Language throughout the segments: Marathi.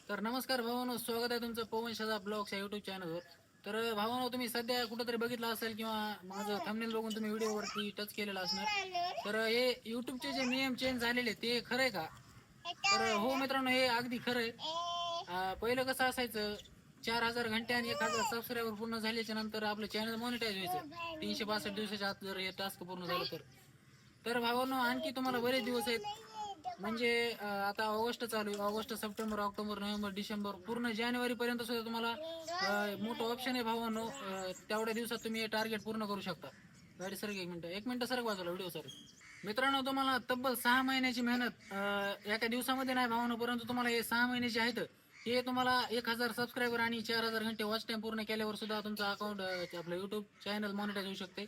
तर नमस्कार भावानो, स्वागत आहे तुमचं पवन शदा ब्लॉग्स या युट्यूब चॅनलवर. तर भावानो, तुम्ही सध्या कुठंतरी बघितलं असेल किंवा माझं थंबनेल बघून तुम्ही व्हिडिओवरती टच केलेला असणार. तर हे युट्यूबचे जे नियम चेंज झालेले ते खरंय का? तर हो मित्रांनो, हे अगदी खरंय. पहिलं कसं असायचं, 4,000 घंटे आणि 1,000 सबस्क्रायबर पूर्ण झाल्याच्या नंतर आपलं चॅनल मॉनिटाईज व्हायचं 362 दिवसाच्या आत जर हे टास्क पूर्ण झालं तर. तर भावांनो, आणखी तुम्हाला बरेच दिवस आहेत. म्हणजे आता ऑगस्ट चालू आहे. August, September, October, November, December, पूर्ण जानेवारी पर्यंत सुद्धा तुम्हाला मोठं ऑप्शन आहे भावांनो. तेवढ्या दिवसात तुम्ही हे टार्गेट पूर्ण करू शकता. गाडी सर, एक मिनिट सर, वाजवला व्हिडिओ सर. मित्रांनो, तुम्हाला तब्बल 6 महिन्याची मेहनत एका दिवसामध्ये नाही भावांनो, परंतु तुम्हाला हे 6 महिन्याचे आहेत. हे तुम्हाला 1,000 सबस्क्रायबर आणि 4,000 घंटे वॉच टाइम पूर्ण केल्यावर सुद्धा तुमचं अकाउंट, आपलं युट्यूब चॅनल मॉनिटाईज होऊ शकते.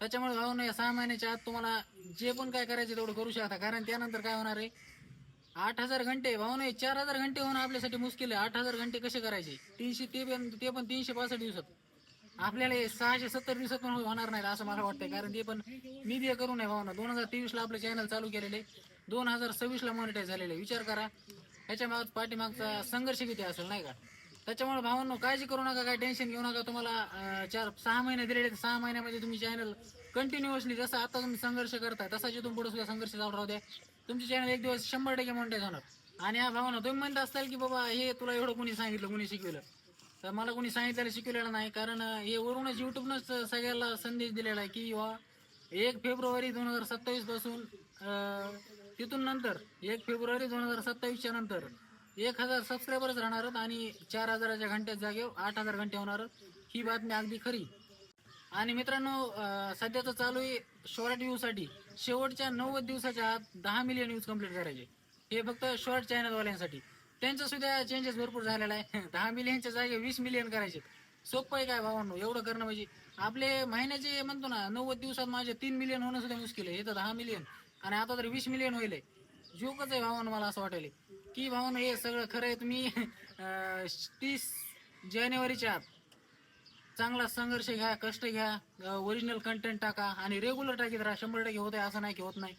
त्याच्यामुळे भावांनो, या 6 महिन्याच्या आत तुम्हाला जे पण काय करायचं तेवढं करू शकता. कारण त्यानंतर काय होणार आहे, 8,000 घंटे भावांनो, 4,000 घंटे होणं आपल्यासाठी मुश्किल आहे. 8,000 घंटे कसे करायचे? 300, ते पण 365 दिवसात. आपल्याला हे 670 दिवसात पण होणार नाही असं मला वाटतंय. कारण ते पण मी ते करू नये भावना. 2023 ला आपलं चॅनल चालू केलेले, 2026 ला मॉनिटाईज झालेले. विचार करा ह्याच्या पाठीमागचा संघर्ष किती असेल, नाही का? त्याच्यामुळे भावांनो, काळजी करू नका, काय टेन्शन घेऊ नका. तुम्हाला 4-6 महिने दिलेले, 6 महिन्यामध्ये तुम्ही चॅनल कंटिन्युअसली जसं आता तुम्ही संघर्ष करताय तसाच इथून पुढे सुद्धा संघर्ष चालू राहू द्या. तुमचे चॅनल एक दिवस 100% मॉनिटाईज होणार. आणि हा भावना, तुम्ही म्हणता असताल की बाबा हे तुला एवढं कोणी सांगितलं, कोणी शिकवलं? तर मला कोणी सांगितलेलं शिकवलेलं नाही. कारण हे वरूनच युट्यूबनंच सगळ्याला संदेश दिलेला आहे की 1 फेब्रुवारी 2027 पासून तिथून नंतर 1 फेब्रुवारी 2027 नंतर 1,000 सबस्क्रायबरच राहणार आणि 4,000च्या घंट्याच्या जागेवर 8,000 घंटे होणार. ही बातमी अगदी खरी. आणि मित्रांनो, सध्याचं चालू आहे शॉर्ट व्ह्यूसाठी. शेवटच्या 90 दिवसाच्या आत 10 मिलियन व्ह्यूज कंप्लीट करायचे. हे फक्त शॉर्ट चॅनलवाल्यांसाठी. त्यांचं सुद्धा चेंजेस भरपूर झालेला आहे. 10 मिलियनच्या जागे 20 मिलियन करायचे. सोपं आहे काय भावांनो? एवढं करणं म्हणजे आपले महिन्याचे म्हणतो ना, 90 दिवसात माझे 3 मिलियन होणं सुद्धा मुश्किल आहे. हे तर 10 मिलियन आणि आता तर 20 मिलियन होईल. जोकच आहे भावांनो. मला असं वाटेल की भावांनो, हे सगळं खरं आहे. तुम्ही 30 जानेवारीच्या आत चांगला संघर्ष घ्या, कष्ट घ्या, ओरिजिनल कंटेंट टाका आणि रेग्युलर टाकीत राहा. 100% होत आहे असं नाही की होत नाही.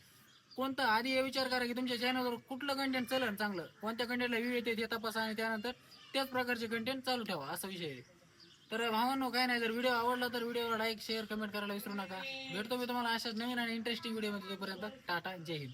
कोणतं आधी हे विचार करा की तुमच्या चॅनलवर कुठलं कंटेंट चलन चांगलं, कोणत्या कंटेंटला व्ह्यू येते ते तपासा आणि त्यानंतर त्याच प्रकारचे कंटेंट चालू ठेवा, असा विषय आहे. तर भावांनो, काय नाही, जर व्हिडिओ आवडला तर व्हिडिओला लाईक, शेअर, कमेंट करायला विसरू नका. भेटतो मी तुम्हाला अशाच नवीन आणि इंटरेस्टिंग व्हिडिओमध्ये. तोपर्यंत टाटा, जय हिंद.